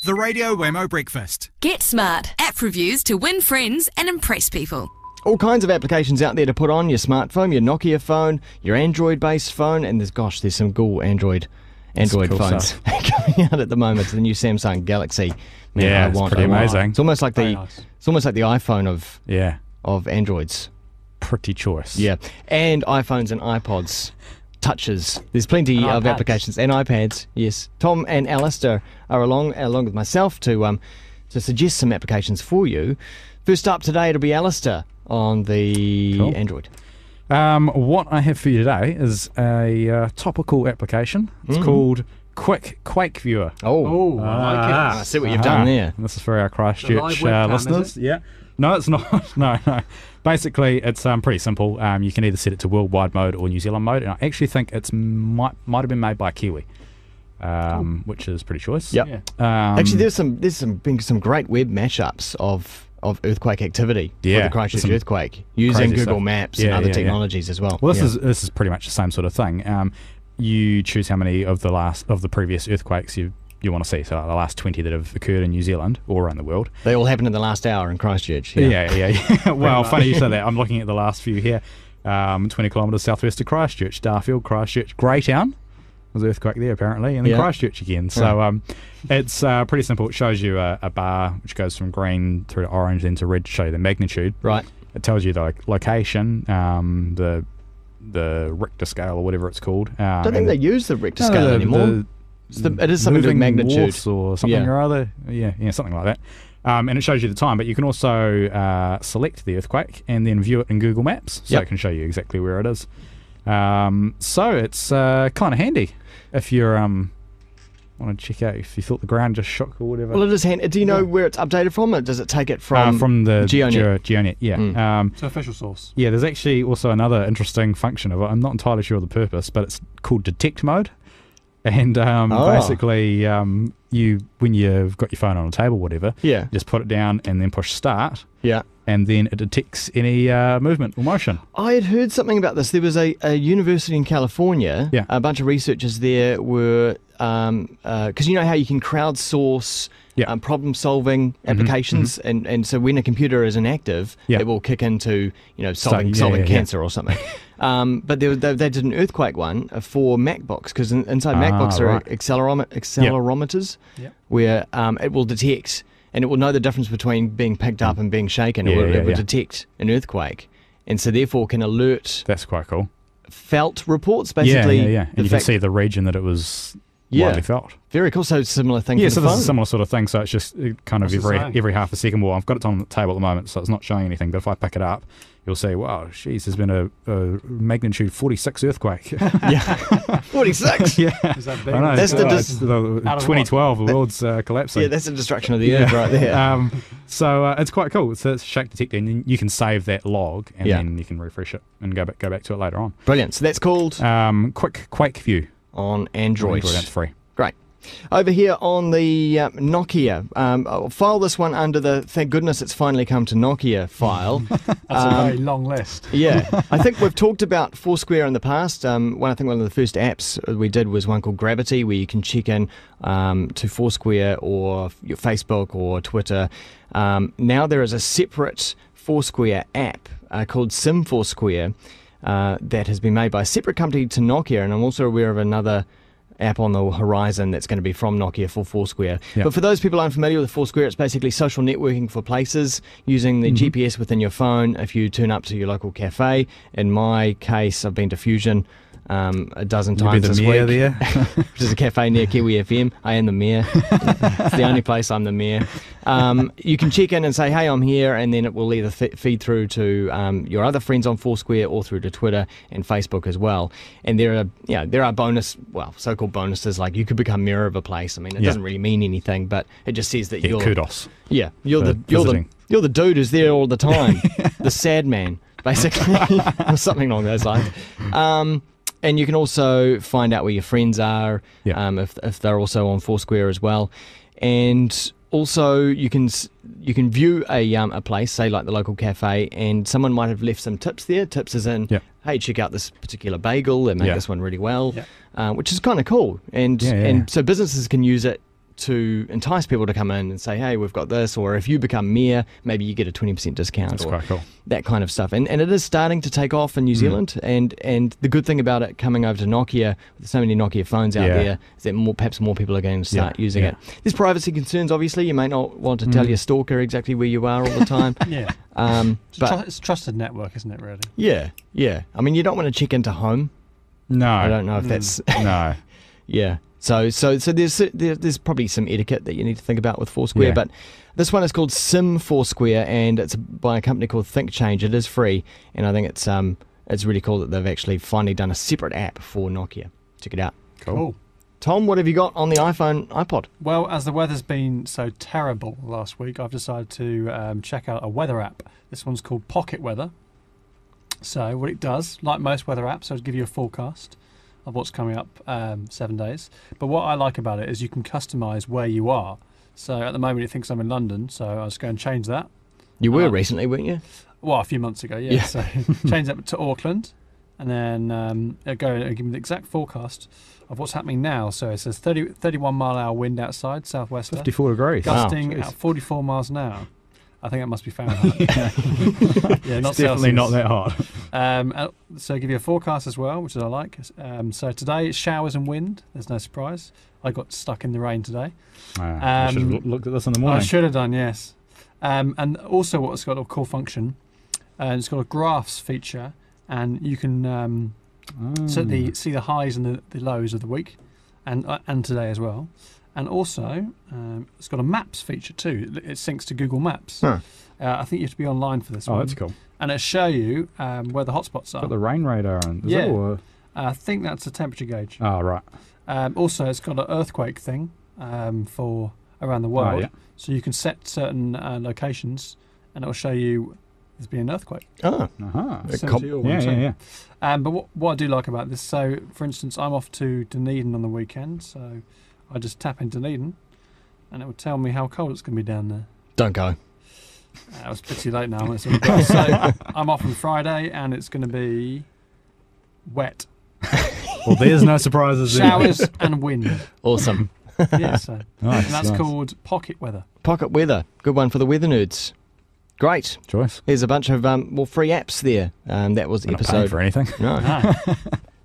The Radio Wemo Breakfast. Get smart. App reviews to win friends and impress people. All kinds of applications out there to put on your smartphone, your Nokia phone, your Android-based phone, and there's some cool Android cool phones coming out at the moment. The new Samsung Galaxy. Man, it's pretty amazing. It's almost like the iPhone of Androids. Pretty choice. Yeah, and iPhones and iPods. Touches. There's plenty of applications and iPads. Yes, Tom and Alistair are along with myself to suggest some applications for you. First up today, it'll be Alistair on the Android. What I have for you today is a topical application. It's called Quake Viewer. Oh, I like it. I see what you've done there. This is for our Christchurch listeners. Yeah. No, it's not. No. Basically, it's pretty simple. You can either set it to worldwide mode or New Zealand mode, and I actually think it's might have been made by Kiwi, which is pretty choice. Yep. Yeah. Actually, there's been some great web mashups of earthquake activity for the Christchurch earthquake using Google Maps and other technologies as well. Well, this is pretty much the same sort of thing. You choose how many of the previous earthquakes you want to see, so like the last 20 that have occurred in New Zealand or around the world. They all happened in the last hour in Christchurch. Yeah. Well, funny you say that. I'm looking at the last few here. 20 kilometres southwest of Christchurch, Darfield, Christchurch, Greytown. There's an earthquake there apparently, and then Christchurch again. So it's pretty simple. It shows you a bar which goes from green through to orange then to red to show you the magnitude. Right. It tells you the location, the Richter scale or whatever it's called. I don't think they use the Richter scale anymore. It is something with magnitude or something or other. Yeah, something like that. And it shows you the time, but you can also select the earthquake and then view it in Google Maps, so it can show you exactly where it is. So it's kind of handy if you're want to check out if you thought the ground just shook or whatever. Well, it is handy. Do you know where it's updated from? Or does it take it from the GeoNet? GeoNet, yeah. It's an official source. Yeah, there's actually also another interesting function of it. I'm not entirely sure of the purpose, but it's called detect mode. And basically, when you've got your phone on a table, whatever, you just put it down and then push start. Yeah. And then it detects any movement or motion. I had heard something about this. There was a university in California. Yeah. A bunch of researchers there were because you know how you can crowdsource problem-solving applications, and so when a computer is inactive, it will kick into solving cancer or something. But they did an earthquake one for MacBooks, because inside MacBooks are accelerometers where it will detect, and it will know the difference between being picked up and being shaken. It will detect an earthquake, and so therefore can alert. That's quite cool. Felt reports, basically. And you can see the region that it was widely felt. Very cool. So similar thing for the so phone. this is a similar sort of thing. So it's just kind of every half a second. Well, I've got it on the table at the moment, so it's not showing anything. But if I pick it up, you'll see, wow, geez, there's been a magnitude 46 earthquake. 46? Yeah. Is that big? That's the 2012, the world's collapsing. Yeah, that's the destruction of the earth right there. So it's quite cool. So it's shake detector, and you can save that log, and then you can refresh it and go back to it later on. Brilliant. So that's called Quake View on Android. That's free. Great. Over here on the Nokia, I'll file this one under the thank goodness it's finally come to Nokia file. That's a very long list. Yeah. I think we've talked about Foursquare in the past. I think one of the first apps we did was one called Gravity, where you can check in to Foursquare or your Facebook or Twitter. Now there is a separate Foursquare app called Sym4Square that has been made by a separate company to Nokia, and I'm also aware of another app on the horizon that's going to be from Nokia for Foursquare. Yep. But for those people unfamiliar with Foursquare, it's basically social networking for places using the GPS within your phone. If you turn up to your local cafe, in my case, I've been to Fusion a dozen times this week, there. which is a cafe near Kiwi FM. I am the mayor. It's the only place I'm the mayor. You can check in and say, hey, I'm here, and then it will either feed through to your other friends on Foursquare or through to Twitter and Facebook as well. And there are so-called bonuses, like you could become mayor of a place. I mean, it doesn't really mean anything, but it just says that you're kudos. Yeah, you're the dude who's there all the time, the sad man, basically, or something along those lines. And you can also find out where your friends are, if they're also on Foursquare as well. And also you can view a place, say like the local cafe, and someone might have left some tips there. Tips as in, hey, check out this particular bagel, they make this one really well, which is kind of cool. And so businesses can use it to entice people to come in and say, hey, we've got this, or if you become mayor, maybe you get a 20% discount. That's or quite cool. that kind of stuff. And it is starting to take off in New Zealand, and the good thing about it coming over to Nokia, with so many Nokia phones out there, is that perhaps more people are going to start using it. There's privacy concerns, obviously. You may not want to tell your stalker exactly where you are all the time. But it's a trusted network, isn't it, really? Yeah. I mean, you don't want to check into home. No. I don't know if that's... No. Yeah. So there's probably some etiquette that you need to think about with Foursquare, but this one is called Sym4Square, and it's by a company called ThinkChange. It is free, and I think it's really cool that they've actually finally done a separate app for Nokia. Check it out. Cool. Tom, what have you got on the iPhone, iPod? Well, as the weather's been so terrible last week, I've decided to check out a weather app. This one's called PocketWeather. So what it does, like most weather apps, it'll give you a forecast of what's coming up 7 days. But what I like about it is you can customise where you are. So at the moment it thinks I'm in London, so I was going to change that. You were recently, weren't you? Well, a few months ago, yeah. So change that to Auckland, and then it'll give me the exact forecast of what's happening now. So it says 31 mile an hour wind outside, southwester. 54 degrees. Gusting at 44 miles an hour. I think that must be Fahrenheit. Not it's definitely Celsius. not that hot. So give you a forecast as well, which I like. So today it's showers and wind. There's no surprise. I got stuck in the rain today. I should have looked at this in the morning. I should have done, yes. And also what's got a cool function, it's got a graphs feature, and you can see the highs and the lows of the week, and today as well. And also, it's got a maps feature too. It syncs to Google Maps. I think you have to be online for this one. Oh, that's cool. And it'll show you where the hotspots are. Got the rain radar on. I think that's a temperature gauge. Oh, right. Also, it's got an earthquake thing for around the world. Oh, yeah. So you can set certain locations, and it'll show you there's been an earthquake. Oh. Yeah. But what I do like about this, so for instance, I'm off to Dunedin on the weekend, so I just tap in Dunedin, and it will tell me how cold it's going to be down there. Don't go. It was pretty late now. So I'm off on Friday, and it's going to be wet. Well, there's no surprises. Showers and wind. Awesome. Yeah, so Nice, and that's nice. called PocketWeather. PocketWeather. Good one for the weather nerds. Great. Choice. There's a bunch of free apps there. That was We're not paying episode... for anything. No.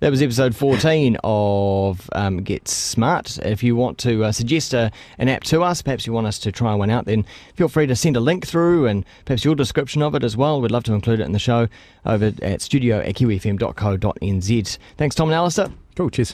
That was episode 14 of Get Smart. If you want to suggest an app to us, perhaps you want us to try one out, then feel free to send a link through and perhaps your description of it as well. We'd love to include it in the show over at studio@kiwifm.co.nz. Thanks, Tom and Alistair. Cool, cheers.